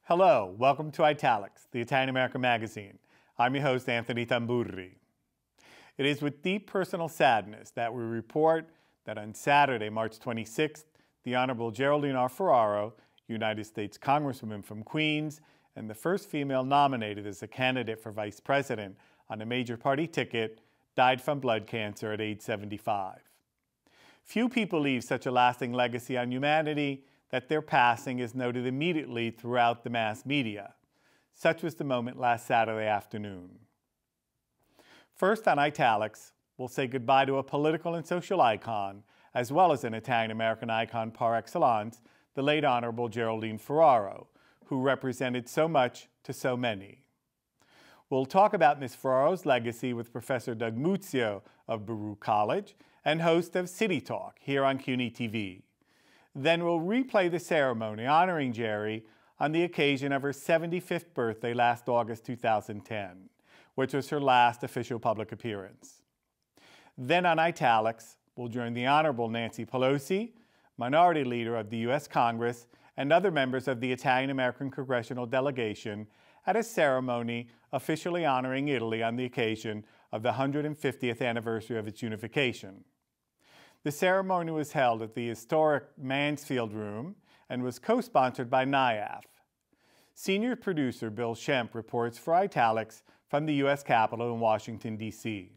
Hello, welcome to Italics, the Italian American magazine. I'm your host, Anthony Tamburri. It is with deep personal sadness that we report that on Saturday, March 26th, the Honorable Geraldine R. Ferraro, United States Congresswoman from Queens, and the first female nominated as a candidate for vice president on a major party ticket, died from blood cancer at age 75. Few people leave such a lasting legacy on humanity that their passing is noted immediately throughout the mass media. Such was the moment last Saturday afternoon. First on Italics, we'll say goodbye to a political and social icon, as well as an Italian-American icon par excellence, the late Honorable Geraldine Ferraro, who represented so much to so many. We'll talk about Ms. Ferraro's legacy with Professor Doug Muzio of Baruch College and host of City Talk here on CUNY TV. Then we'll replay the ceremony honoring Jerry on the occasion of her 75th birthday last August 2010, which was her last official public appearance. Then on Italics, we'll join the Honorable Nancy Pelosi, Minority Leader of the U.S. Congress, and other members of the Italian-American Congressional Delegation at a ceremony officially honoring Italy on the occasion of the 150th anniversary of its unification. The ceremony was held at the historic Mansfield Room and was co-sponsored by NIAF. Senior producer Bill Shemp reports for Italics from the U.S. Capitol in Washington, D.C.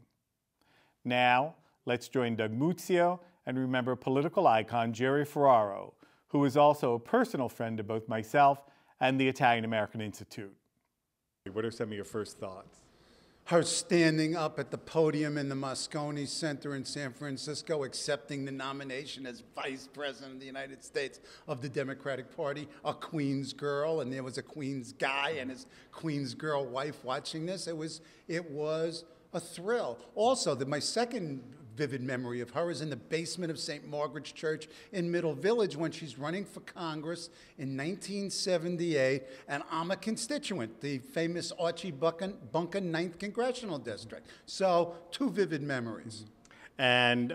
Now, let's join Doug Muzio and remember political icon Jerry Ferraro, who was also a personal friend of both myself and the Italian-American Institute. What are some of your first thoughts? Her standing up at the podium in the Moscone Center in San Francisco, accepting the nomination as Vice President of the United States of the Democratic Party, a Queens girl, and there was a Queens guy and his Queens girl wife watching this. It was a thrill. Also, my second vivid memory of her is in the basement of St. Margaret's Church in Middle Village when she's running for Congress in 1978, and I'm a constituent, the famous Archie Bunker 9th Congressional District. So, two vivid memories. And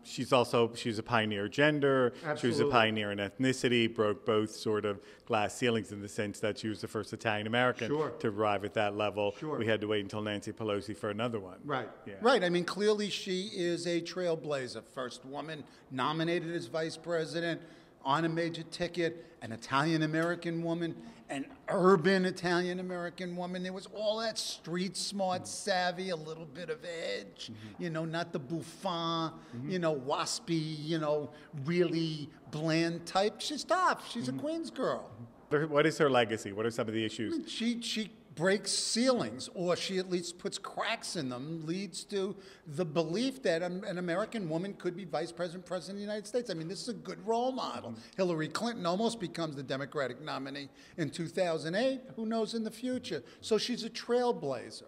she's a pioneer gender. Absolutely. She was a pioneer in ethnicity, broke both sort of glass ceilings in the sense that she was the first Italian-American to arrive at that level. Sure. We had to wait until Nancy Pelosi for another one. Right, yeah. Right. I mean, clearly she is a trailblazer. First woman nominated as vice president on a major ticket, an Italian-American woman, an urban Italian-American woman. There was all that street smart savvy, a little bit of edge, you know, not the bouffant, you know, waspy, you know, really bland type. She's tough. She's a Queens girl. What is her legacy? What are some of the issues? I mean, she breaks ceilings, or she at least puts cracks in them, leads to the belief that an American woman could be vice president, president of the United States. I mean, this is a good role model. Hillary Clinton almost becomes the Democratic nominee in 2008. Who knows in the future? So she's a trailblazer.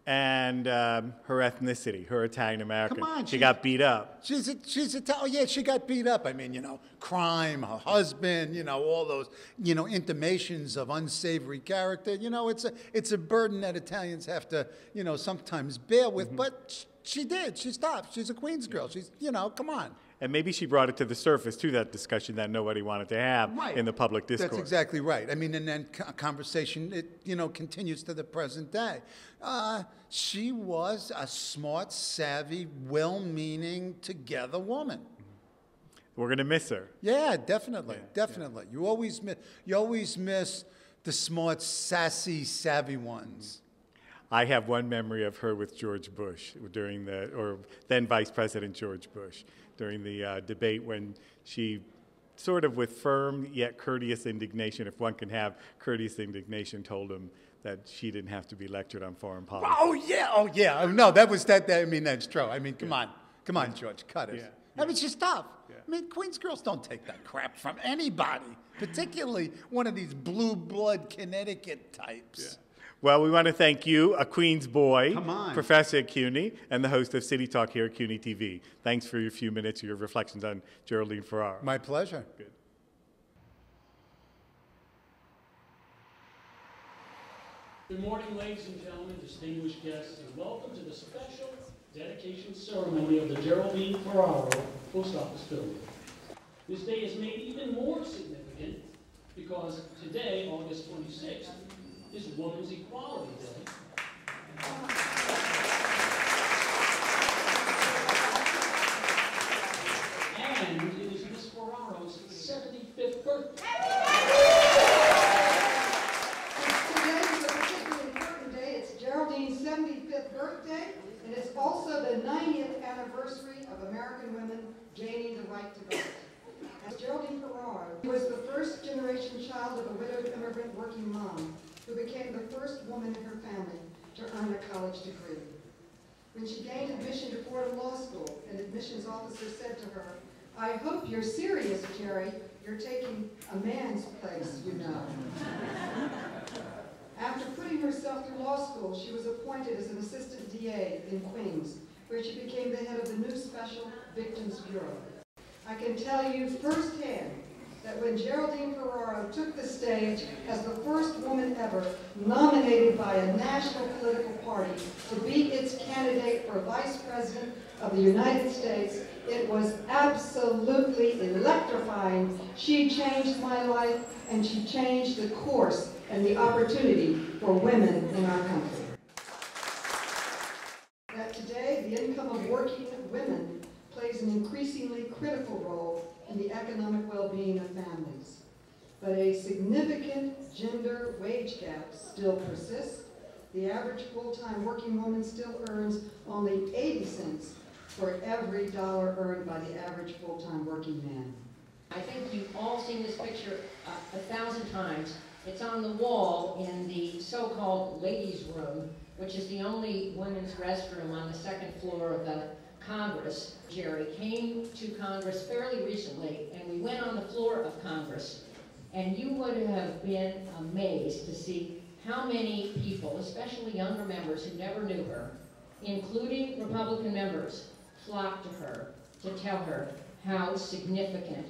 And her ethnicity, her Italian-American. Come on, she got beat up. Oh yeah, she got beat up. I mean, you know, crime, her husband, you know, all those, you know, intimations of unsavory character. You know, it's a burden that Italians have to, you know, sometimes bear with. But she did. She's tough. She's a Queens girl. She's, you know, come on. And maybe she brought it to the surface, to that discussion that nobody wanted to have in the public discourse. That's exactly right. I mean, and then conversation, it, you know, continues to the present day. She was a smart, savvy, well-meaning, together woman. We're going to miss her. Yeah, definitely, definitely. Yeah. You always miss the smart, sassy, savvy ones. I have one memory of her with George Bush during or then Vice President George Bush, during the debate when she sort of with firm yet courteous indignation, if one can have courteous indignation, told him that she didn't have to be lectured on foreign policy. Oh yeah. No, I mean, that's true. I mean, come on, George, cut it. Yeah. I mean, she's tough. Yeah. I mean, Queens girls don't take that crap from anybody, particularly one of these blue blood Connecticut types. Yeah. Well, we want to thank you, a Queens boy, professor at CUNY, and the host of City Talk here at CUNY TV. Thanks for your few minutes, your reflections on Geraldine Ferraro. My pleasure. Good. Good morning, ladies and gentlemen, distinguished guests, and welcome to the special dedication ceremony of the Geraldine Ferraro Post Office Building. This day is made even more significant because today, August 26th, is Women's Equality Day. And it is Miss Ferraro's 75th birthday. Today is a particularly important day. It's Geraldine's 75th birthday, and it's also the 90th anniversary of American women gaining the right to vote. As Geraldine Ferraro was the first generation child of a widowed immigrant working mom who became the first woman in her family to earn a college degree. When she gained admission to Fordham Law School, an admissions officer said to her, "I hope you're serious, Jerry. You're taking a man's place, you know." After putting herself through law school, she was appointed as an assistant DA in Queens, where she became the head of the new Special Victims Bureau. I can tell you firsthand that when Geraldine Ferraro took the stage as the first woman ever nominated by a national political party to be its candidate for Vice President of the United States, it was absolutely electrifying. She changed my life, and she changed the course and the opportunity for women in our country. That today, the income of working women plays an increasingly critical role in the economic well-being of families. But a significant gender wage gap still persists. The average full-time working woman still earns only 80 cents for every dollar earned by the average full-time working man. I think you've all seen this picture 1,000 times. It's on the wall in the so-called ladies' room, which is the only women's restroom on the second floor of the Congress. Jerry came to Congress fairly recently, and we went on the floor of Congress, and you would have been amazed to see how many people, especially younger members who never knew her, including Republican members, flocked to her to tell her how significant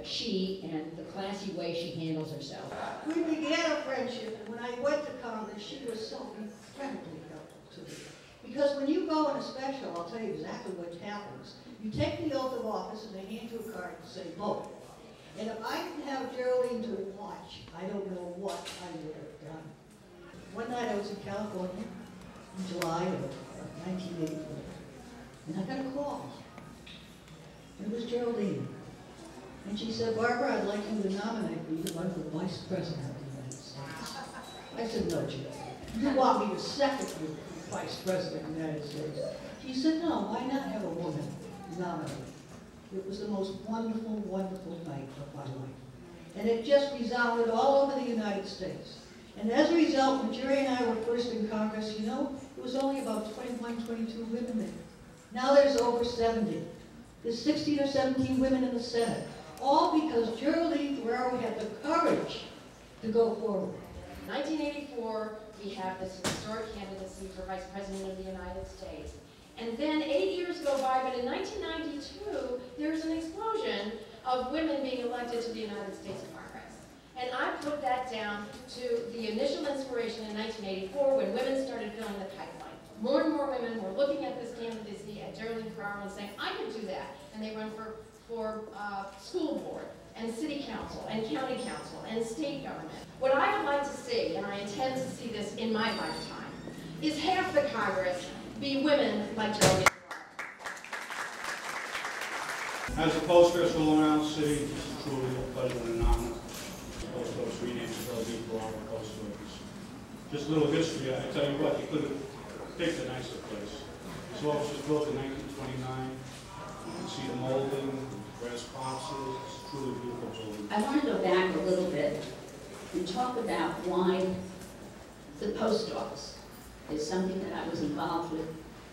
she and the classy way she handles herself. We began a friendship, and when I went to Congress, she was so incredibly helpful to me. Because when you go on a special, I'll tell you exactly what happens. You take the oath of office, and they hand you a card and say, vote. And if I didn't have Geraldine to watch, I don't know what I would have done. One night I was in California in July of 1984, and I got a call. It was Geraldine. And she said, "Barbara, I'd like you to nominate me to run for Vice President of the United States." I said, "No, Geraldine. You want me to second you for Vice President of the United States?" She said, "No, why not have a woman nominated?" It was the most wonderful, wonderful night of my life. And it just resounded all over the United States. And as a result, when Jerry and I were first in Congress, you know, it was only about 21, 22 women there. Now there's over 70. There's 16 or 17 women in the Senate. All because Geraldine Ferraro had the courage to go forward. 1984, we have this historic candidacy for Vice President of the United States. And then 8 years go by, but in 1992, there's an explosion of women being elected to the United States Congress. And I put that down to the initial inspiration in 1984 when women started filling the pipeline. More and more women were looking at this candidacy at Geraldine Ferraro and saying, I could do that. And they run for school board, and city council, and county council, and state government. What I would like to see, and I intend to see this in my lifetime, is half the Congress be women like Geraldine Ferraro. As a post office for Long Island City, this is truly a pleasure and an honor. Post office renamed Geraldine Ferraro Post Office. Just a little history. I tell you what, you couldn't pick a nicer place. This office was built in 1929. You can see the molding, grass boxes. It's a truly beautiful building. I want to go back a little bit and talk about why the post office is something that I was involved with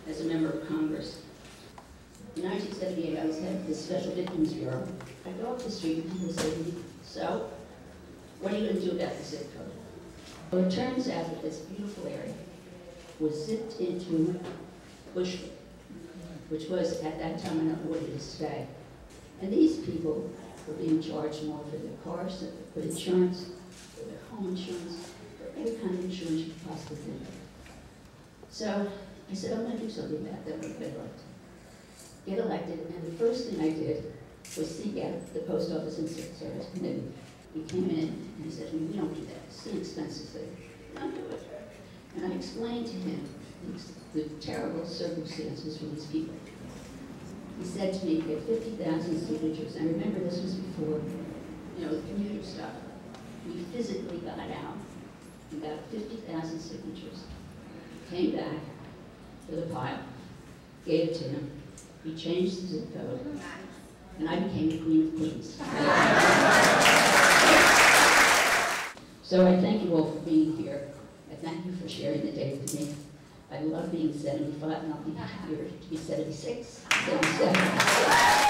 as a member of Congress. In 1978, I was head of the Special Victims Bureau. I go up the street and people say to me, "So, what are you going to do about the zip code?" Well, it turns out that this beautiful area was zipped into Bushwick, which was at that time, I don't know what it is today. And these people were being charged more for their cars, for insurance, for their home insurance, for every kind of insurance you could possibly think of. So I said, I'm going to do something about that when I get elected. And the first thing I did was seek out the Post Office and Civil Service Committee. He came in and he said to me, we don't do that. It's an expensive thing. Don't do it. And I explained to him the terrible circumstances for these people. He said to me, get 50,000 signatures. I remember this was before, the computer stuff. We physically got out and got 50,000 signatures. Came back with a pile, gave it to him. He changed the zip code, and I became the Queen of Queens. So I thank you all for being here. I thank you for sharing the day with me. I love being 75, and I'll be happier to be 76, 77.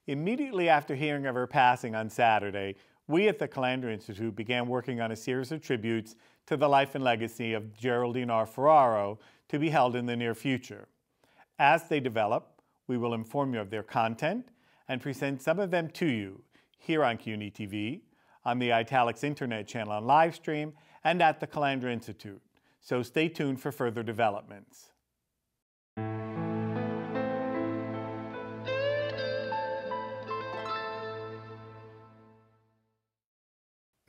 Immediately after hearing of her passing on Saturday, we at the Calandra Institute began working on a series of tributes to the life and legacy of Geraldine R. Ferraro to be held in the near future. As they develop, we will inform you of their content and present some of them to you here on CUNY TV, on the Italics Internet channel on live stream, and at the Calandra Institute. So stay tuned for further developments.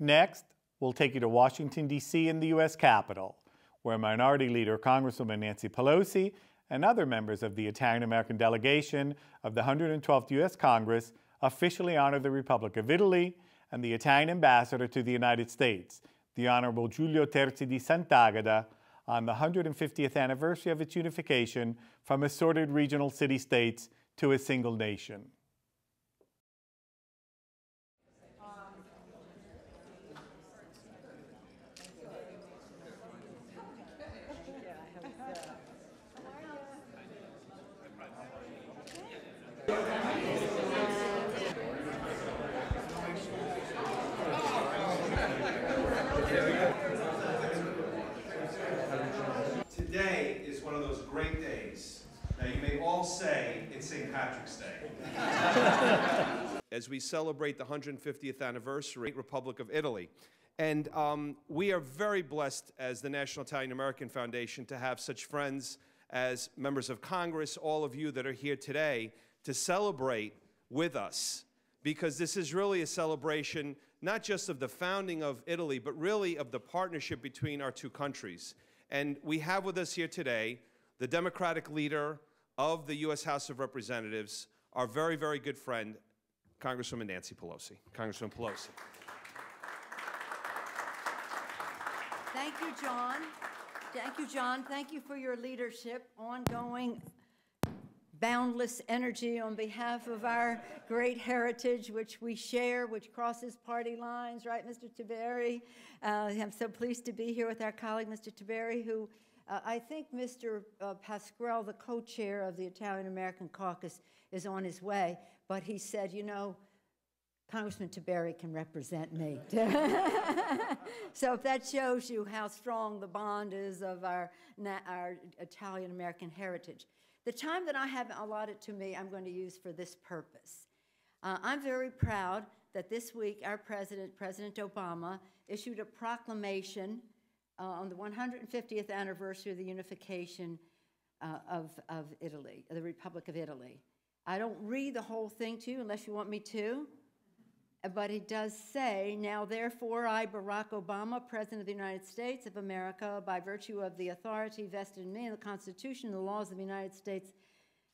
Next, we'll take you to Washington, D.C. in the U.S. Capitol, where Minority Leader Congresswoman Nancy Pelosi and other members of the Italian-American delegation of the 112th U.S. Congress officially honor the Republic of Italy and the Italian ambassador to the United States, the Honorable Giulio Terzi di Sant'Agata, on the 150th anniversary of its unification from assorted regional city-states to a single nation. Today is one of those great days. Now you may all say it's St. Patrick's Day. As we celebrate the 150th anniversary of the Republic of Italy. And we are very blessed as the National Italian American Foundation to have such friends as members of Congress, all of you that are here today, to celebrate with us. Because this is really a celebration not just of the founding of Italy, but really of the partnership between our two countries. And we have with us here today the Democratic leader of the U.S. House of Representatives, our very, very good friend, Congresswoman Nancy Pelosi. Congresswoman Pelosi. Thank you, John. Thank you, John. Thank you for your leadership, ongoing, boundless energy on behalf of our great heritage, which we share, which crosses party lines, right, Mr. Tiberi? I'm so pleased to be here with our colleague, Mr. Tiberi, who I think Mr. Pasquale, the co-chair of the Italian-American Caucus, is on his way, but he said, Congressman Tiberi can represent me. So if that shows you how strong the bond is of our Italian-American heritage. The time that I have allotted to me, I'm going to use for this purpose. I'm very proud that this week our president, President Obama, issued a proclamation on the 150th anniversary of the unification of Italy, the Republic of Italy. I don't read the whole thing to you unless you want me to, but it does say, now therefore I, Barack Obama, President of the United States of America, by virtue of the authority vested in me in the Constitution and the laws of the United States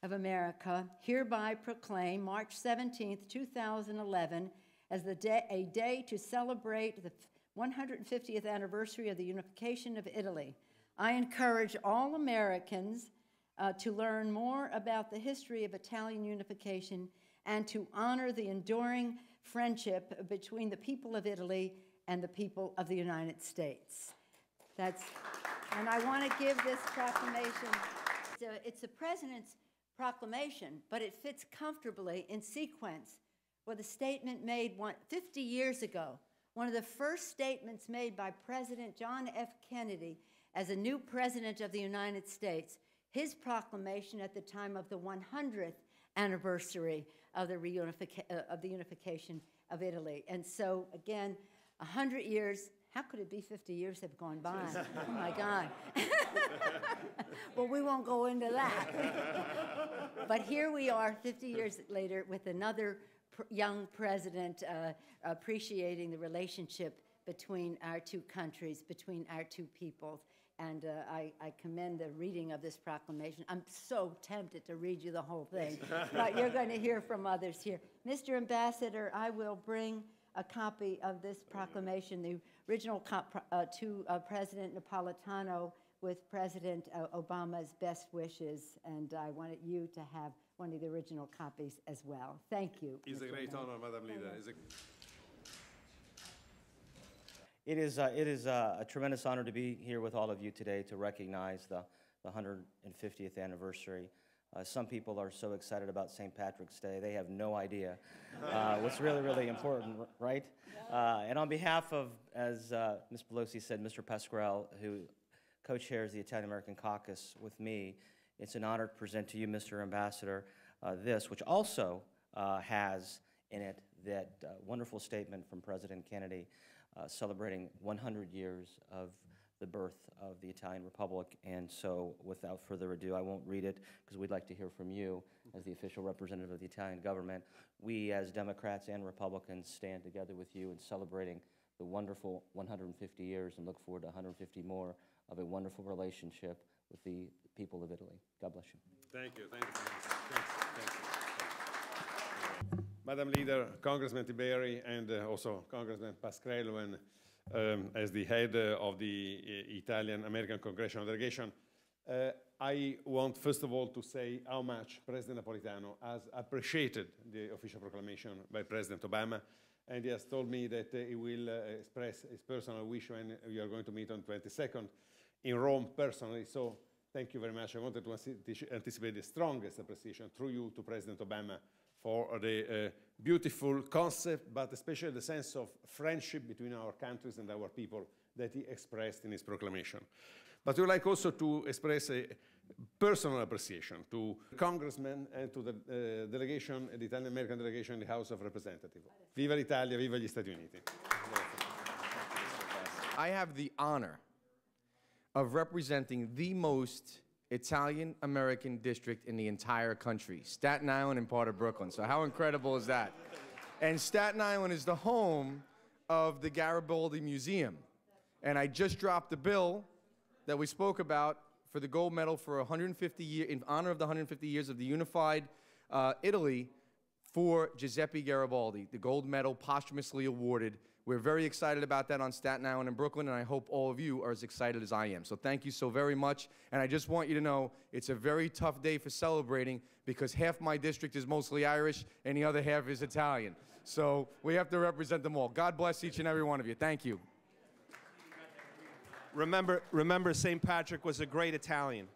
of America, hereby proclaim March 17th, 2011 as a day to celebrate the 150th anniversary of the unification of Italy. I encourage all Americans to learn more about the history of Italian unification and to honor the enduring friendship between the people of Italy and the people of the United States. And I want to give this proclamation, it's the President's proclamation, but it fits comfortably in sequence with a statement made 50 years ago, one of the first statements made by President John F. Kennedy as a new President of the United States, his proclamation at the time of the 100th anniversary of the unification of Italy. And so, again, 100 years. How could it be 50 years have gone by? Oh, my God. Well, we won't go into that. But here we are 50 years later with another young president appreciating the relationship between our two countries, between our two peoples. And I commend the reading of this proclamation. I'm so tempted to read you the whole thing, but you're going to hear from others here. Mr. Ambassador, I will bring a copy of this proclamation, the original to President Napolitano with President Obama's best wishes, and I wanted you to have one of the original copies as well. Thank you. It's a great honor, Madam Leader. It is a tremendous honor to be here with all of you today to recognize the 150th anniversary. Some people are so excited about St. Patrick's Day, they have no idea what's really, really important, right? And on behalf of, as Ms. Pelosi said, Mr. Pasquale, who co-chairs the Italian-American Caucus with me, it's an honor to present to you, Mr. Ambassador, this, which also has in it that wonderful statement from President Kennedy celebrating 100 years of the birth of the Italian Republic. And so, without further ado, I won't read it because we'd like to hear from you as the official representative of the Italian government. We, as Democrats and Republicans, stand together with you in celebrating the wonderful 150 years and look forward to 150 more of a wonderful relationship with the people of Italy. God bless you. Thank you. Thank you. Thank you. Madam Leader, Congressman Tiberi, and also Congressman Pasquale, and as the head of the Italian-American Congressional Delegation, I want first of all to say how much President Napolitano has appreciated the official proclamation by President Obama, and he has told me that he will express his personal wish when we are going to meet on 22nd in Rome personally. So thank you very much. I wanted to anticipate the strongest appreciation through you to President Obama for the beautiful concept, but especially the sense of friendship between our countries and our people that he expressed in his proclamation. But we would like also to express a personal appreciation to congressmen and to the delegation, the Italian-American delegation in the House of Representatives. Viva l'Italia, viva gli Stati Uniti. I have the honor of representing the most Italian-American district in the entire country, Staten Island and part of Brooklyn. So how incredible is that? And Staten Island is the home of the Garibaldi Museum. And I just dropped the bill that we spoke about for the gold medal for 150 years, in honor of the 150 years of the unified Italy for Giuseppe Garibaldi, the gold medal posthumously awarded. We're very excited about that on Staten Island and Brooklyn, and I hope all of you are as excited as I am. So thank you so very much. And I just want you to know it's a very tough day for celebrating because half my district is mostly Irish and the other half is Italian. So we have to represent them all. God bless each and every one of you. Thank you. Remember, St. Patrick was a great Italian.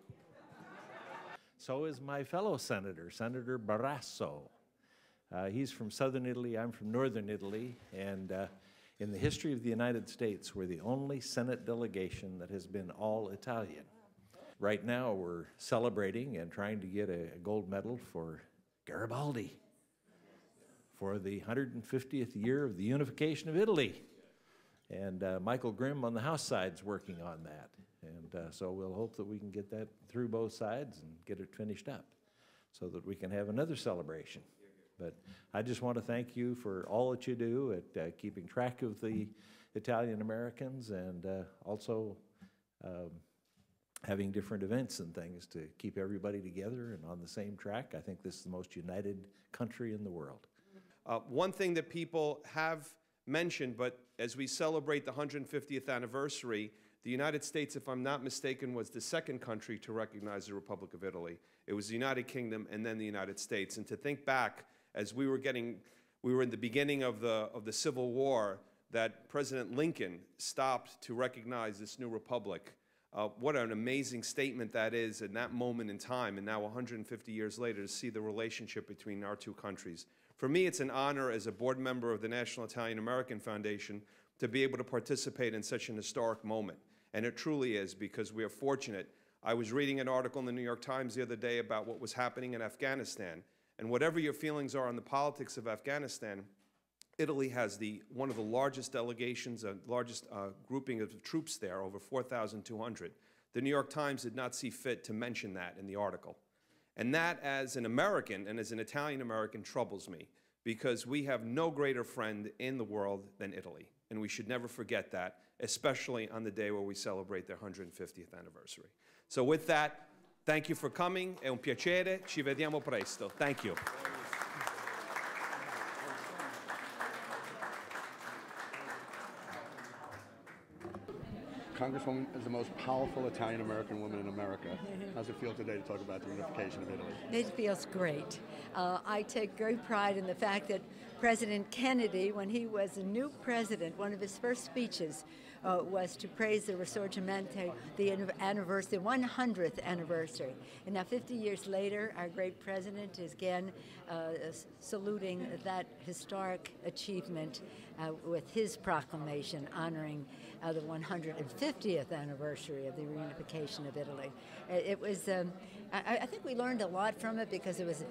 So is my fellow senator, Senator Barrasso. He's from southern Italy, I'm from northern Italy, and in the history of the United States, we're the only Senate delegation that has been all Italian. Right now, we're celebrating and trying to get a gold medal for Garibaldi for the 150th year of the unification of Italy. And Michael Grimm on the House side's working on that. And so we'll hope that we can get that through both sides and get it finished up so that we can have another celebration. But I just want to thank you for all that you do at keeping track of the Italian Americans and also having different events and things to keep everybody together and on the same track. I think this is the most united country in the world. One thing that people have mentioned, but as we celebrate the 150th anniversary, the United States, if I'm not mistaken, was the second country to recognize the Republic of Italy. It was the United Kingdom and then the United States. And to think back, as we were in the beginning of the Civil War, that President Lincoln stopped to recognize this new republic. What an amazing statement that is in that moment in time, and now 150 years later to see the relationship between our two countries. For me, it's an honor as a board member of the National Italian-American Foundation to be able to participate in such an historic moment. And it truly is, because we are fortunate. I was reading an article in the New York Times the other day about what was happening in Afghanistan, And whatever your feelings are on the politics of Afghanistan, Italy has one of the largest delegations, largest grouping of troops there, over 4,200. The New York Times did not see fit to mention that in the article. And that, as an American and as an Italian-American, troubles me, because we have no greater friend in the world than Italy. And we should never forget that, especially on the day where we celebrate their 150th anniversary. So with that, thank you for coming. È un piacere. Ci vediamo presto. Thank you. Congresswoman is the most powerful Italian-American woman in America. How does it feel today to talk about the unification of Italy? It feels great. I take great pride in the fact that President Kennedy, when he was a new president, one of his first speeches was to praise the Risorgimento, the anniversary, the 100th anniversary. And now 50 years later, our great president is again saluting that historic achievement with his proclamation honoring the 150th anniversary of the reunification of Italy. It was, I think we learned a lot from it because it was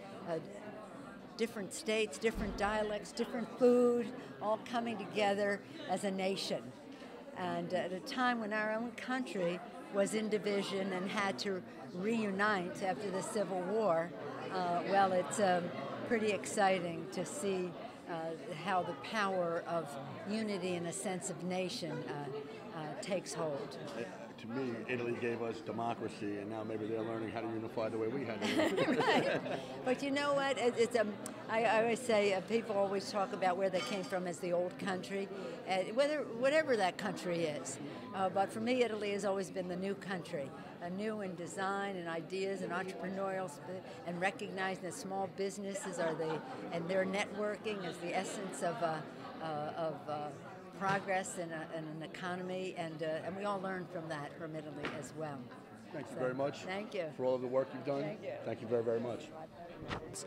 different states, different dialects, different food, all coming together as a nation. And at a time when our own country was in division and had to reunite after the Civil War, well, it's pretty exciting to see how the power of unity and a sense of nation takes hold. To me, Italy gave us democracy, and now maybe they're learning how to unify the way we had to. Right. But you know what? I always say people always talk about where they came from as the old country, whatever that country is. But for me, Italy has always been the new country, new in design and ideas and entrepreneurial, and recognizing that small businesses and their networking is the essence of progress in an economy, and we all learn from that from Italy as well. Thank you very much. Thank you. For all of the work you've done. Thank you. Thank you very, very much.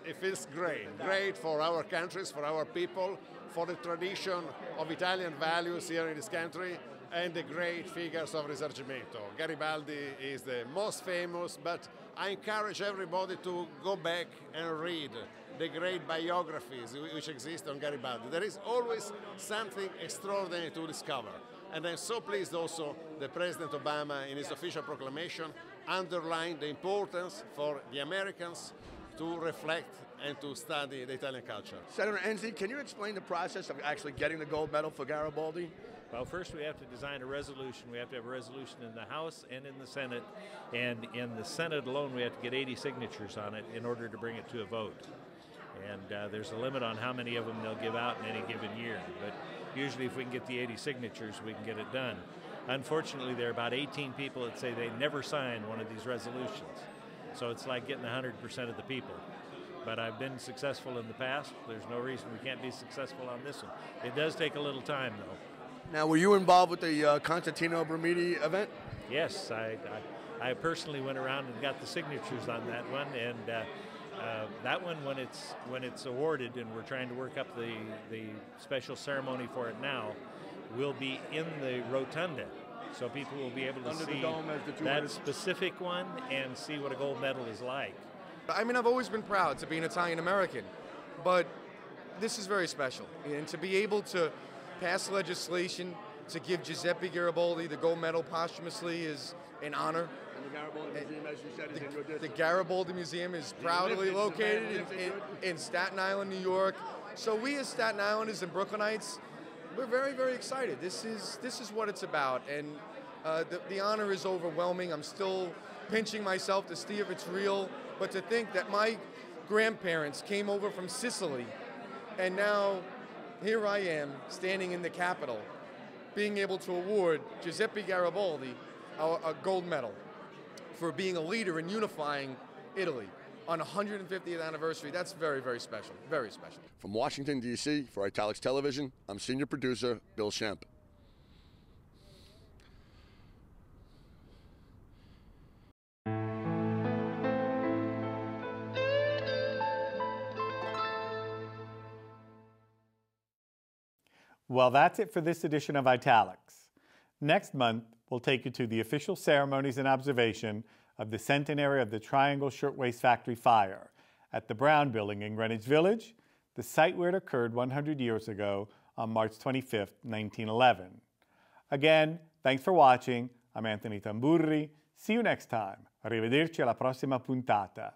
It feels great for our countries, for our people, for the tradition of Italian values here in this country, and the great figures of Risorgimento. Garibaldi is the most famous, but I encourage everybody to go back and read the great biographies which exist on Garibaldi. There is always something extraordinary to discover. And I'm so pleased also that President Obama, in his official proclamation, underlined the importance for the Americans to reflect and to study the Italian culture. Senator Enzi, can you explain the process of actually getting the gold medal for Garibaldi? Well, first we have to design a resolution. We have to have a resolution in the House and in the Senate. And in the Senate alone, we have to get 80 signatures on it in order to bring it to a vote. And there's a limit on how many of them they'll give out in any given year. But usually if we can get the 80 signatures, we can get it done. Unfortunately, there are about 18 people that say they never sign one of these resolutions. So it's like getting 100% of the people. But I've been successful in the past. There's no reason we can't be successful on this one. It does take a little time, though. Now, were you involved with the Constantino Brumidi event? Yes, I personally went around and got the signatures on that one, and that one, when it's awarded, and we're trying to work up the special ceremony for it now, will be in the rotunda, so people will be able to see that specific one and see what a gold medal is like. I mean, I've always been proud to be an Italian American, but this is very special, and to be able to pass legislation to give Giuseppe Garibaldi the gold medal posthumously is an honor. And the Garibaldi Museum, as you said, is in your district. The Garibaldi Museum is proudly located in Staten Island, New York. So we as Staten Islanders and Brooklynites, we're very, very excited. This is what it's about, and the honor is overwhelming. I'm still pinching myself to see if it's real, but to think that my grandparents came over from Sicily, and now here I am standing in the Capitol, being able to award Giuseppe Garibaldi a gold medal for being a leader in unifying Italy on 150th anniversary. That's very, very special, very special. From Washington, D.C., for Italics Television, I'm senior producer Bill Shemp. Well, that's it for this edition of Italics. Next month, we'll take you to the official ceremonies and observation of the centenary of the Triangle Shirtwaist Factory fire at the Brown Building in Greenwich Village, the site where it occurred 100 years ago on March 25, 1911. Again, thanks for watching. I'm Anthony Tamburri. See you next time. Arrivederci alla prossima puntata.